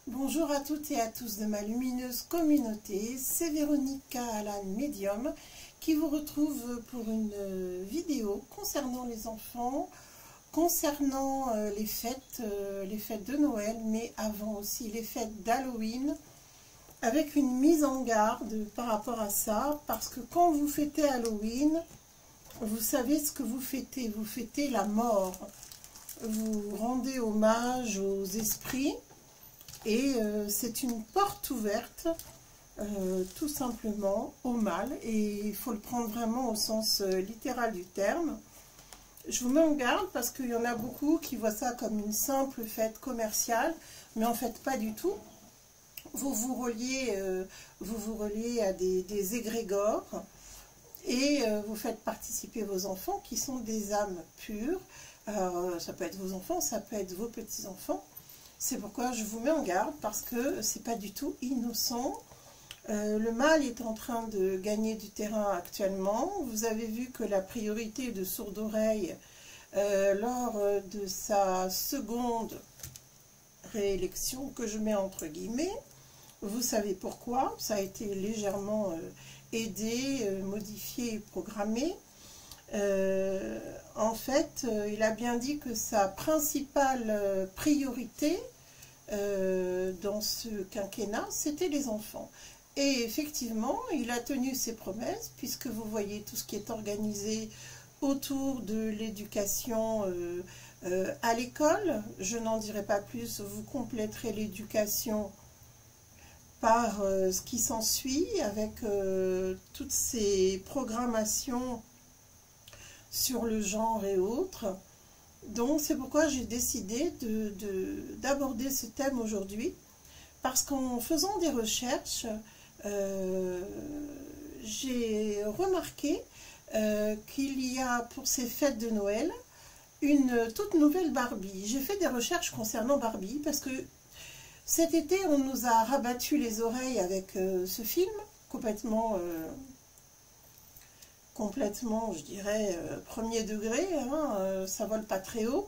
Bonjour à toutes et à tous de ma lumineuse communauté, c'est Véronica Alan Medium qui vous retrouve pour une vidéo concernant les enfants, concernant les fêtes de Noël, mais avant aussi les fêtes d'Halloween, avec une mise en garde par rapport à ça, parce que quand vous fêtez Halloween, vous savez ce que vous fêtez la mort, vous rendez hommage aux esprits, et c'est une porte ouverte, tout simplement, au mal, et il faut le prendre vraiment au sens littéral du terme. Je vous mets en garde parce qu'il y en a beaucoup qui voient ça comme une simple fête commerciale, mais en fait pas du tout. Vous vous reliez à des égrégores et vous faites participer vos enfants qui sont des âmes pures. Alors, ça peut être vos enfants, ça peut être vos petits-enfants. C'est pourquoi je vous mets en garde, parce que c'est pas du tout innocent. Le mal est en train de gagner du terrain actuellement. Vous avez vu que la priorité de Sourde-Oreille, lors de sa seconde réélection, que je mets entre guillemets, vous savez pourquoi, ça a été légèrement aidé, modifié et programmé. En fait, il a bien dit que sa principale priorité dans ce quinquennat, c'était les enfants. Et effectivement, il a tenu ses promesses, puisque vous voyez tout ce qui est organisé autour de l'éducation à l'école. Je n'en dirai pas plus, vous compléterez l'éducation par ce qui s'ensuit, avec toutes ces programmations sur le genre et autres. Donc c'est pourquoi j'ai décidé d'aborder ce thème aujourd'hui, parce qu'en faisant des recherches, j'ai remarqué qu'il y a pour ces fêtes de Noël une toute nouvelle Barbie. J'ai fait des recherches concernant Barbie parce que cet été on nous a rabattu les oreilles avec ce film complètement je dirais, premier degré, hein, ça vole pas très haut.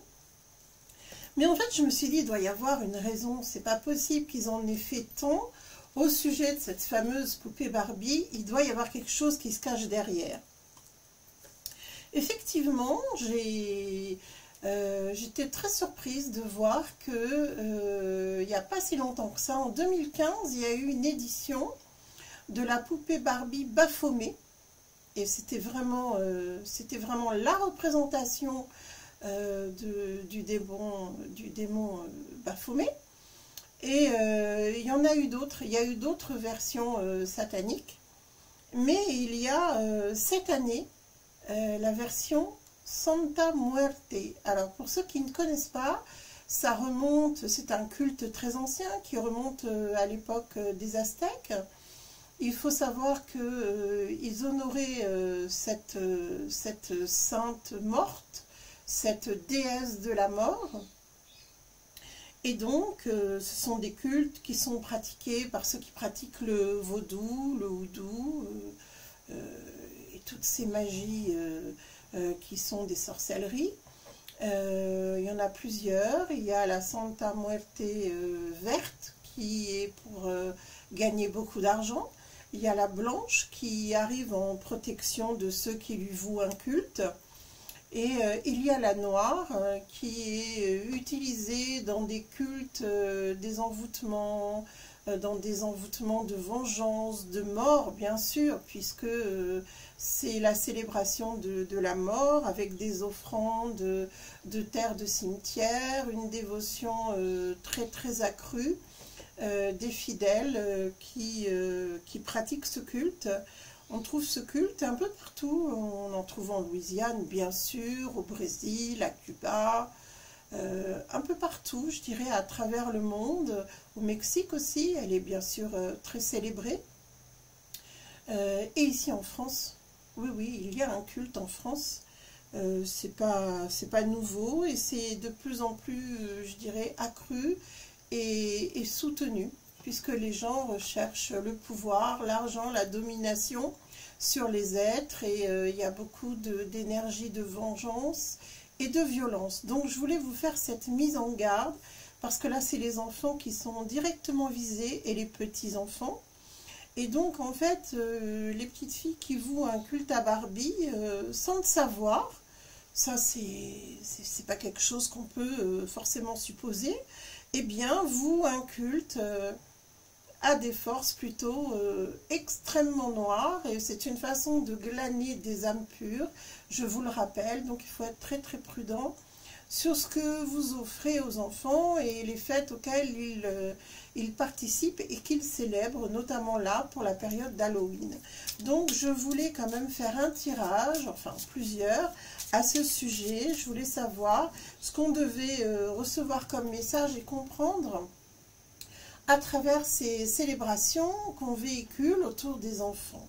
Mais en fait, je me suis dit, il doit y avoir une raison, c'est pas possible qu'ils en aient fait tant au sujet de cette fameuse poupée Barbie, il doit y avoir quelque chose qui se cache derrière. Effectivement, j'étais très surprise de voir que il n'y a pas si longtemps que ça, en 2015, il y a eu une édition de la poupée Barbie Baphomet. Et c'était vraiment la représentation du démon Baphomet. Et il y en a eu d'autres, il y a eu d'autres versions sataniques. Mais il y a cette année la version Santa Muerte. Alors pour ceux qui ne connaissent pas, ça remonte, c'est un culte très ancien qui remonte à l'époque des Aztèques. Il faut savoir qu'ils honoraient cette sainte morte, cette déesse de la mort. Et donc, ce sont des cultes qui sont pratiqués par ceux qui pratiquent le vaudou, le houdou, et toutes ces magies qui sont des sorcelleries. Il y en a plusieurs. Il y a la Santa Muerte verte qui est pour gagner beaucoup d'argent. Il y a la blanche qui arrive en protection de ceux qui lui vouent un culte. Et il y a la noire qui est utilisée dans des cultes, des envoûtements, dans des envoûtements de vengeance, de mort bien sûr, puisque c'est la célébration de la mort avec des offrandes de terre de cimetière, une dévotion très très accrue. Des fidèles qui pratiquent ce culte. On trouve ce culte un peu partout, on en trouve en Louisiane bien sûr, au Brésil, à Cuba, un peu partout je dirais à travers le monde, au Mexique aussi, elle est bien sûr très célébrée, et ici en France, oui, il y a un culte en France, c'est pas nouveau et c'est de plus en plus, je dirais, accru et soutenu, puisque les gens recherchent le pouvoir, l'argent, la domination sur les êtres, et il y a beaucoup d'énergie de vengeance et de violence. Donc je voulais vous faire cette mise en garde, parce que là, c'est les enfants qui sont directement visés et les petits-enfants. Et donc, en fait, les petites filles qui vouent un culte à Barbie, sans le savoir, ça, c'est pas quelque chose qu'on peut forcément supposer, eh bien, vouent un culte à des forces plutôt extrêmement noires, et c'est une façon de glaner des âmes pures, je vous le rappelle, donc il faut être très très prudent sur ce que vous offrez aux enfants et les fêtes auxquelles ils participent et qu'ils célèbrent, notamment là pour la période d'Halloween. Donc je voulais quand même faire un tirage, enfin plusieurs, à ce sujet. Je voulais savoir ce qu'on devait recevoir comme message et comprendre à travers ces célébrations qu'on véhicule autour des enfants.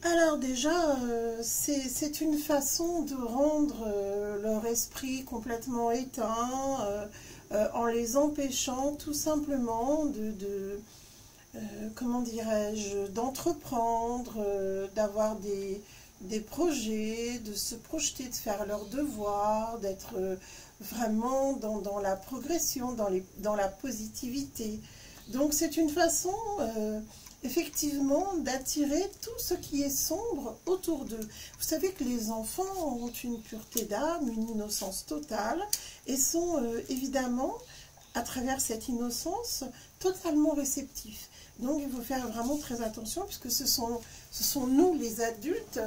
Alors déjà, c'est une façon de rendre leur esprit complètement éteint, en les empêchant tout simplement comment dirais-je, d'entreprendre, d'avoir des projets, de se projeter, de faire leurs devoirs, d'être vraiment dans la progression, dans la positivité. Donc c'est une façon effectivement d'attirer tout ce qui est sombre autour d'eux. Vous savez que les enfants ont une pureté d'âme, une innocence totale, et sont évidemment, à travers cette innocence, totalement réceptifs. Donc il faut faire vraiment très attention, puisque ce sont nous les adultes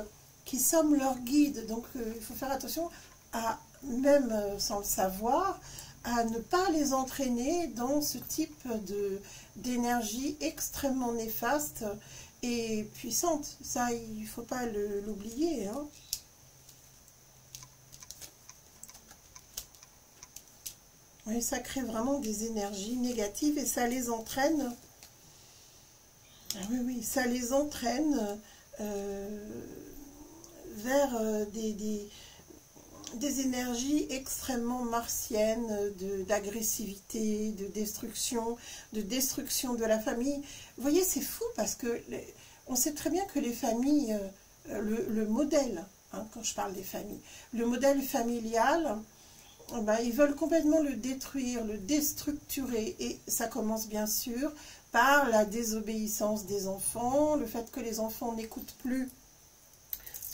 qui sommes leurs guides. Donc il faut faire attention à, même sans le savoir, à ne pas les entraîner dans ce type d'énergie extrêmement néfaste et puissante. Ça, il ne faut pas l'oublier, hein. Oui, ça crée vraiment des énergies négatives et ça les entraîne. Ah oui, oui, ça les entraîne vers des énergies extrêmement martiennes, d'agressivité, de destruction de la famille. Vous voyez, c'est fou parce que on sait très bien que les familles, le modèle, hein, quand je parle des familles, le modèle familial, ben, ils veulent complètement le détruire, le déstructurer. Et ça commence bien sûr par la désobéissance des enfants, le fait que les enfants n'écoutent plus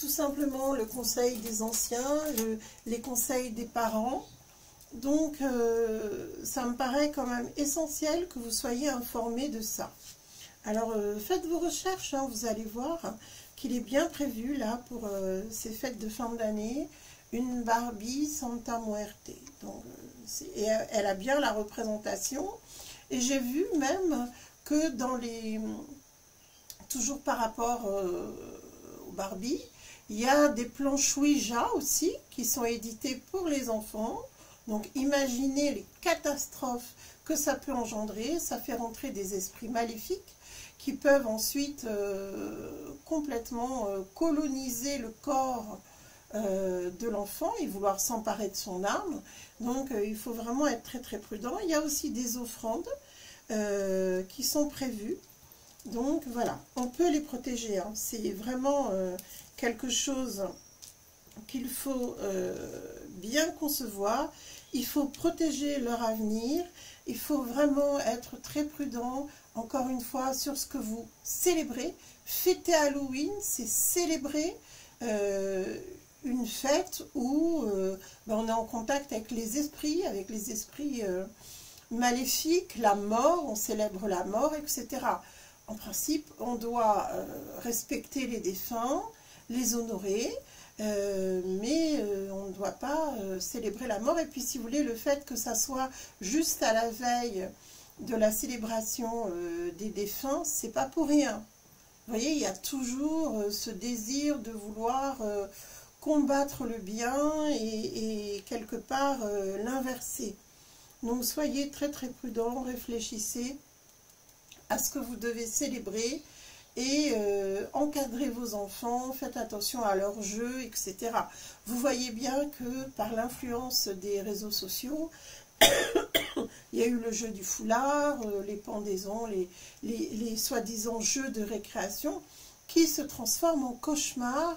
tout simplement le conseil des anciens, les conseils des parents. Donc, ça me paraît quand même essentiel que vous soyez informés de ça. Alors, faites vos recherches, hein, vous allez voir qu'il est bien prévu, là, pour ces fêtes de fin d'année, une Barbie Santa Muerte. Donc, et elle a bien la représentation. Et j'ai vu même que dans les... Toujours par rapport aux Barbie, il y a des planches Ouija aussi qui sont éditées pour les enfants. Donc imaginez les catastrophes que ça peut engendrer. Ça fait rentrer des esprits maléfiques qui peuvent ensuite complètement coloniser le corps de l'enfant et vouloir s'emparer de son âme. Donc il faut vraiment être très très prudent. Il y a aussi des offrandes qui sont prévues. Donc voilà, on peut les protéger, hein. C'est vraiment quelque chose qu'il faut bien concevoir. Il faut protéger leur avenir. Il faut vraiment être très prudent, encore une fois, sur ce que vous célébrez. Fêter Halloween, c'est célébrer une fête où ben, on est en contact avec les esprits maléfiques, la mort, on célèbre la mort, etc. En principe, on doit respecter les défunts, les honorer, mais on ne doit pas célébrer la mort. Et puis, si vous voulez, le fait que ça soit juste à la veille de la célébration des défunts, c'est pas pour rien. Vous voyez, il y a toujours ce désir de vouloir combattre le bien et quelque part l'inverser. Donc, soyez très très prudents, réfléchissez à ce que vous devez célébrer et encadrez vos enfants, faites attention à leurs jeux, etc. Vous voyez bien que par l'influence des réseaux sociaux, il y a eu le jeu du foulard, les pendaisons, les soi-disant jeux de récréation qui se transforment en cauchemars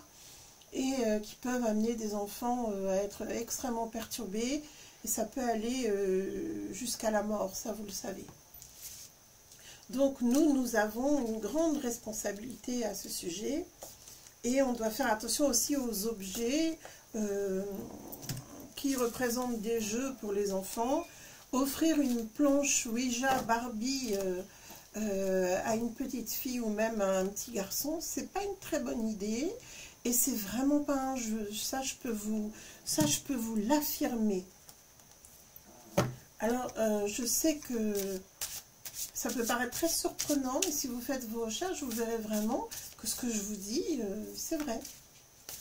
et qui peuvent amener des enfants à être extrêmement perturbés, et ça peut aller jusqu'à la mort, ça vous le savez. Donc nous avons une grande responsabilité à ce sujet, et on doit faire attention aussi aux objets qui représentent des jeux pour les enfants. Offrir une planche Ouija Barbie à une petite fille ou même à un petit garçon, c'est pas une très bonne idée, et c'est vraiment pas un jeu, ça je peux vous l'affirmer. Alors je sais que ça peut paraître très surprenant, mais si vous faites vos recherches, vous verrez vraiment que ce que je vous dis, c'est vrai.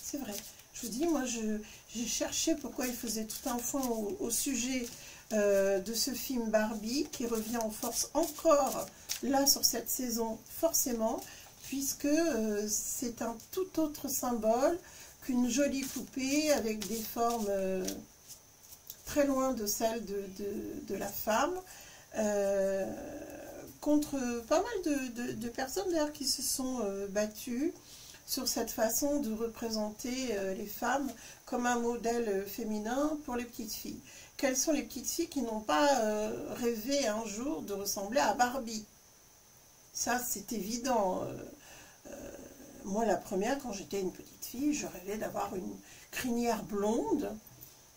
C'est vrai. Je vous dis, moi, j'ai cherché pourquoi il faisait tout un foin au sujet de ce film Barbie, qui revient en force encore, là, sur cette saison, forcément, puisque c'est un tout autre symbole qu'une jolie poupée avec des formes très loin de celles de la femme, contre pas mal de personnes d'ailleurs qui se sont battues sur cette façon de représenter les femmes comme un modèle féminin pour les petites filles. Quelles sont les petites filles qui n'ont pas rêvé un jour de ressembler à Barbie? Ça, c'est évident. Moi, la première, quand j'étais une petite fille, je rêvais d'avoir une crinière blonde.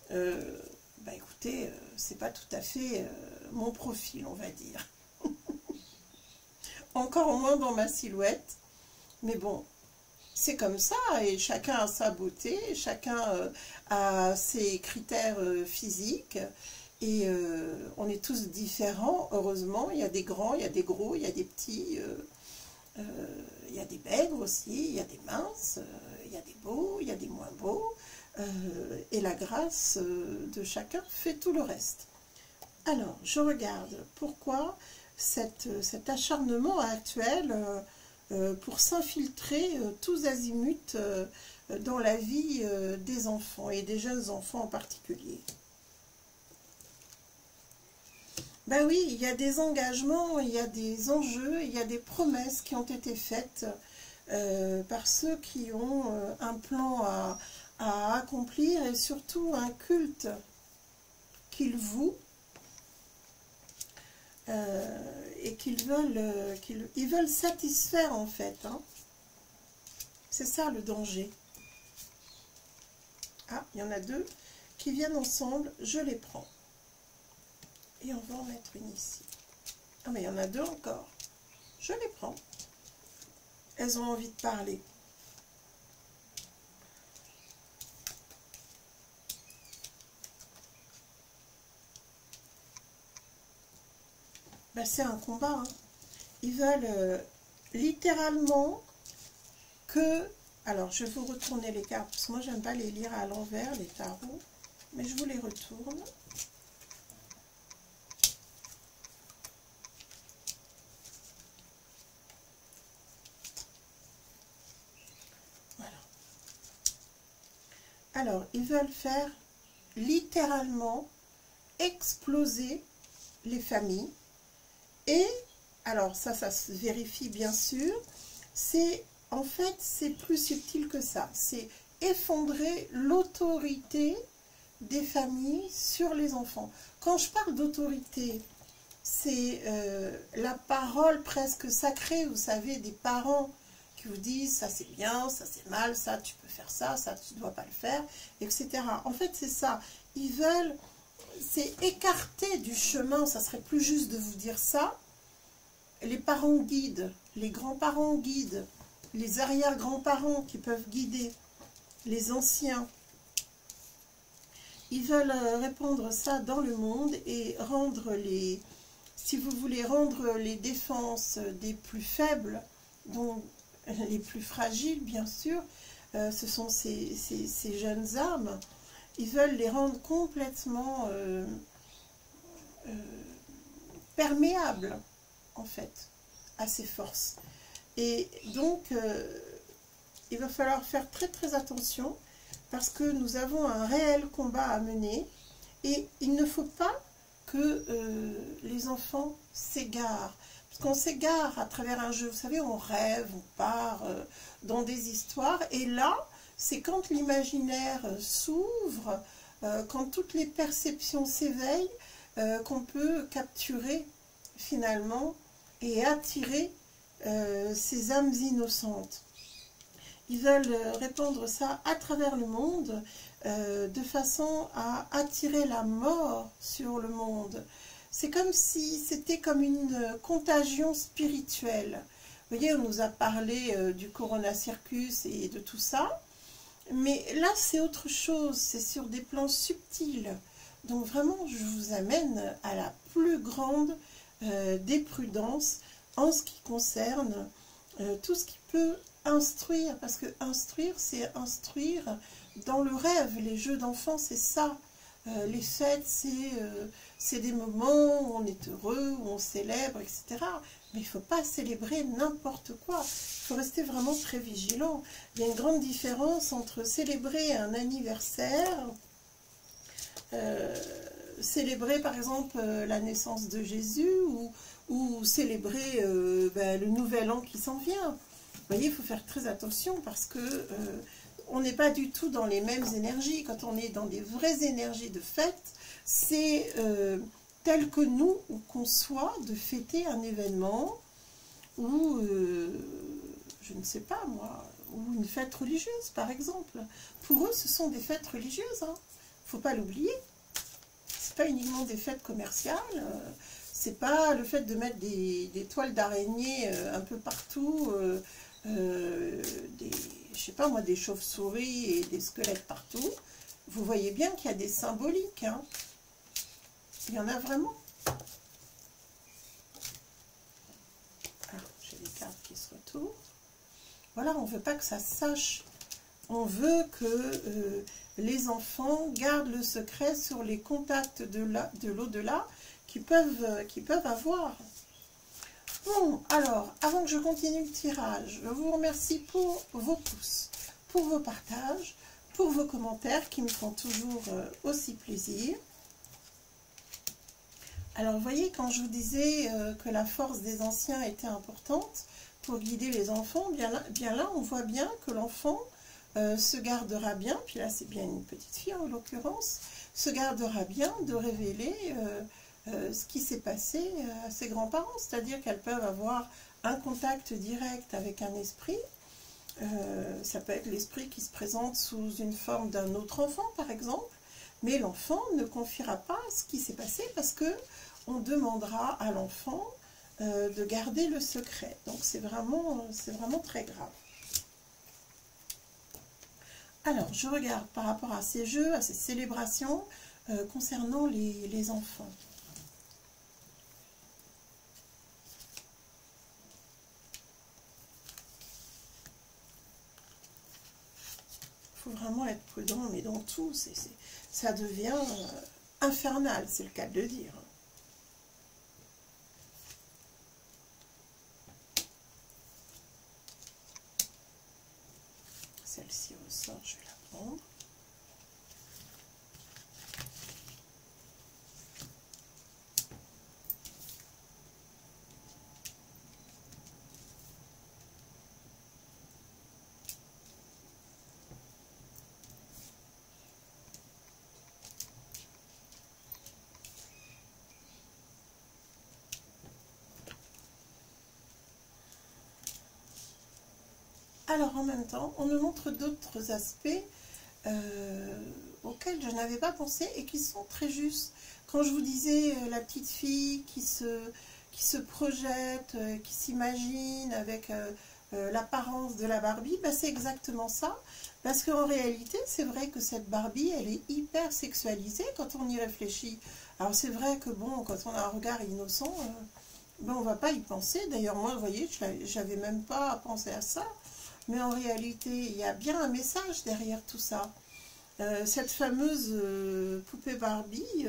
Bah écoutez, c'est pas tout à fait mon profil, on va dire. Encore moins dans ma silhouette. Mais bon, c'est comme ça, et chacun a sa beauté, chacun a ses critères physiques, et on est tous différents, heureusement. Il y a des grands, il y a des gros, il y a des petits, il y a des maigres aussi, il y a des minces, il y a des beaux, il y a des moins beaux, et la grâce de chacun fait tout le reste. Alors, je regarde pourquoi cet acharnement actuel pour s'infiltrer tous azimuts dans la vie des enfants, et des jeunes enfants en particulier. Ben oui, il y a des engagements, il y a des enjeux, il y a des promesses qui ont été faites par ceux qui ont un plan à accomplir, et surtout un culte qu'ils vouent, et qu'ils veulent satisfaire en fait. Hein. C'est ça le danger. Ah, il y en a deux qui viennent ensemble, je les prends. Et on va en mettre une ici. Ah, mais il y en a deux encore. Je les prends. Elles ont envie de parler. Ben, c'est un combat. Hein. Ils veulent littéralement que... Alors, je vais vous retourner les cartes, parce que moi, j'aime pas les lire à l'envers, les tarots. Mais je vous les retourne. Voilà. Alors, ils veulent faire littéralement exploser les familles. Et, alors ça se vérifie bien sûr, en fait, c'est plus subtil que ça. C'est effondrer l'autorité des familles sur les enfants. Quand je parle d'autorité, c'est la parole presque sacrée, vous savez, des parents qui vous disent ça c'est bien, ça c'est mal, ça tu peux faire ça tu ne dois pas le faire, etc. En fait, c'est ça. Ils veulent, c'est écarter du chemin, ça serait plus juste de vous dire ça. Les parents guident, les grands-parents guident, les arrière-grands-parents qui peuvent guider, les anciens. Ils veulent répandre ça dans le monde et rendre les, si vous voulez, rendre les défenses des plus faibles, dont les plus fragiles, bien sûr, ce sont ces jeunes âmes. Ils veulent les rendre complètement perméables, en fait, à ces forces. Et donc, il va falloir faire très très attention, parce que nous avons un réel combat à mener, et il ne faut pas que les enfants s'égarent. Parce qu'on s'égare à travers un jeu, vous savez, on rêve, on part dans des histoires, et là, c'est quand l'imaginaire s'ouvre, quand toutes les perceptions s'éveillent, qu'on peut capturer finalement et attirer ces âmes innocentes. Ils veulent répandre ça à travers le monde, de façon à attirer la mort sur le monde. C'est comme si c'était comme une contagion spirituelle. Vous voyez, on nous a parlé du Corona Circus et de tout ça, mais là c'est autre chose, c'est sur des plans subtils. Donc vraiment, je vous amène à la plus grande des prudences en ce qui concerne tout ce qui peut instruire, parce que instruire, c'est instruire dans le rêve. Les jeux d'enfants, c'est ça. Les fêtes, c'est des moments où on est heureux, où on célèbre, etc. Mais il ne faut pas célébrer n'importe quoi. Il faut rester vraiment très vigilant. Il y a une grande différence entre célébrer un anniversaire, célébrer par exemple la naissance de Jésus, ou célébrer le nouvel an qui s'en vient. Vous voyez, il faut faire très attention parce que on n'est pas du tout dans les mêmes énergies. Quand on est dans des vraies énergies de fête, c'est tel que nous, on conçoit de fêter un événement ou, je ne sais pas moi, ou une fête religieuse par exemple. Pour eux, ce sont des fêtes religieuses, hein. Faut pas l'oublier. C'est pas uniquement des fêtes commerciales. C'est pas le fait de mettre des toiles d'araignée un peu partout, je sais pas moi, des chauves-souris et des squelettes partout. Vous voyez bien qu'il y a des symboliques, hein. Il y en a vraiment. Ah, j'ai des cartes qui se retournent. Voilà, on veut pas que ça se sache. On veut que les enfants gardent le secret sur les contacts de l'au-delà qu'ils peuvent avoir. Bon, alors, avant que je continue le tirage, je vous remercie pour vos pouces, pour vos partages, pour vos commentaires qui me font toujours aussi plaisir. Alors, vous voyez, quand je vous disais que la force des anciens était importante pour guider les enfants, bien là on voit bien que l'enfant se gardera bien, puis là c'est bien une petite fille en l'occurrence, se gardera bien de révéler ce qui s'est passé à ses grands-parents, c'est-à-dire qu'elles peuvent avoir un contact direct avec un esprit, ça peut être l'esprit qui se présente sous une forme d'un autre enfant par exemple, mais l'enfant ne confiera pas ce qui s'est passé parce que on demandera à l'enfant de garder le secret, donc c'est vraiment très grave. Alors, je regarde par rapport à ces jeux, à ces célébrations concernant les enfants. Il faut vraiment être prudent, mais dans tout, ça devient infernal, c'est le cas de le dire. Celle-ci ressort, je vais la prendre. Alors en même temps, on me montre d'autres aspects auxquels je n'avais pas pensé et qui sont très justes. Quand je vous disais la petite fille qui se projette, qui s'imagine avec l'apparence de la Barbie, ben c'est exactement ça. Parce qu'en réalité, c'est vrai que cette Barbie, elle est hyper sexualisée quand on y réfléchit. Alors c'est vrai que bon, quand on a un regard innocent, ben on ne va pas y penser. D'ailleurs moi, vous voyez, je n'avais même pas pensé à ça. Mais en réalité, il y a bien un message derrière tout ça. Cette fameuse poupée Barbie,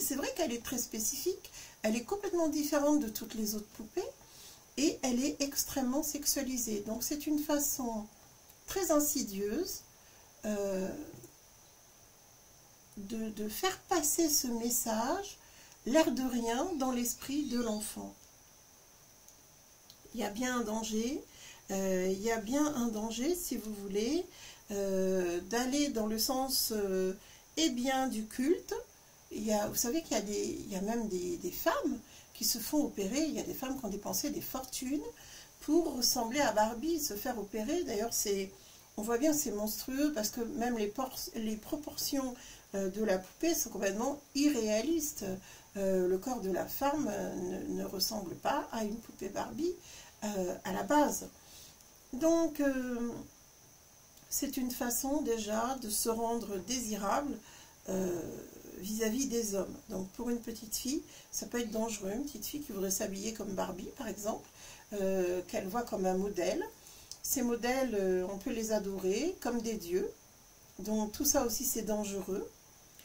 c'est vrai qu'elle est très spécifique, elle est complètement différente de toutes les autres poupées, et elle est extrêmement sexualisée. Donc c'est une façon très insidieuse de faire passer ce message, l'air de rien, dans l'esprit de l'enfant. Il y a bien un danger. Il y a bien un danger, si vous voulez, d'aller dans le sens et bien du culte. Vous savez qu'il y a même des femmes qui se font opérer. Il y a des femmes qui ont dépensé des fortunes pour ressembler à Barbie, se faire opérer. D'ailleurs, on voit bien que c'est monstrueux parce que même les proportions de la poupée sont complètement irréalistes. Le corps de la femme ne ressemble pas à une poupée Barbie à la base. Donc, c'est une façon déjà de se rendre désirable vis-à-vis des hommes. Donc pour une petite fille, ça peut être dangereux, une petite fille qui voudrait s'habiller comme Barbie par exemple, qu'elle voit comme un modèle. Ces modèles, on peut les adorer comme des dieux, donc tout ça aussi c'est dangereux.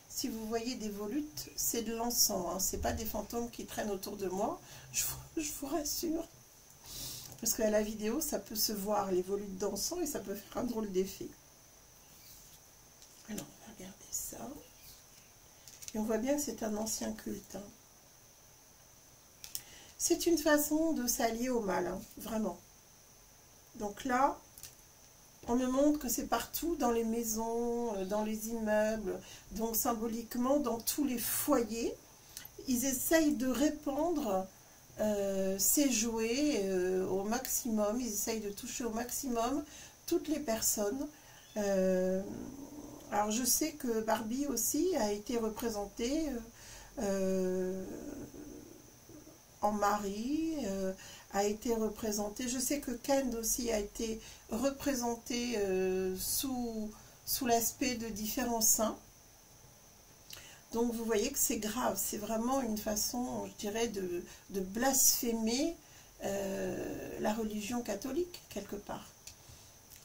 Si vous voyez des volutes, c'est de l'encens, hein. C'est pas des fantômes qui traînent autour de moi, je vous rassure. Parce qu'à la vidéo, ça peut se voir, les volutes d'encens, et ça peut faire un drôle d'effet. Alors, on va regarder ça. Et on voit bien que c'est un ancien culte. Hein. C'est une façon de s'allier au mal, hein, vraiment. Donc là, on me montre que c'est partout, dans les maisons, dans les immeubles, donc symboliquement, dans tous les foyers. Ils essayent de répandre ces jouets au maximum, ils essayent de toucher au maximum toutes les personnes. Alors je sais que Barbie aussi a été représentée en mari, a été représentée, je sais que Ken aussi a été représenté sous l'aspect de différents saints. Donc vous voyez que c'est grave, c'est vraiment une façon, je dirais, de blasphémer la religion catholique, quelque part.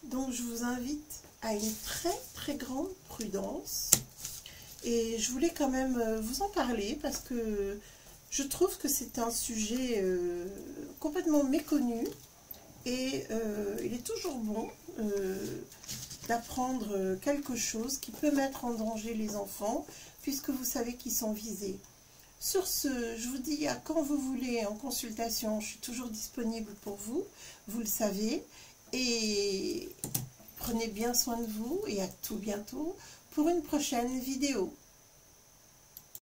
Donc je vous invite à une très très grande prudence. Et je voulais quand même vous en parler parce que je trouve que c'est un sujet complètement méconnu. Et il est toujours bon d'apprendre quelque chose qui peut mettre en danger les enfants, puisque vous savez qu'ils sont visés. Sur ce, je vous dis à quand vous voulez en consultation, je suis toujours disponible pour vous, vous le savez, et prenez bien soin de vous et à tout bientôt pour une prochaine vidéo.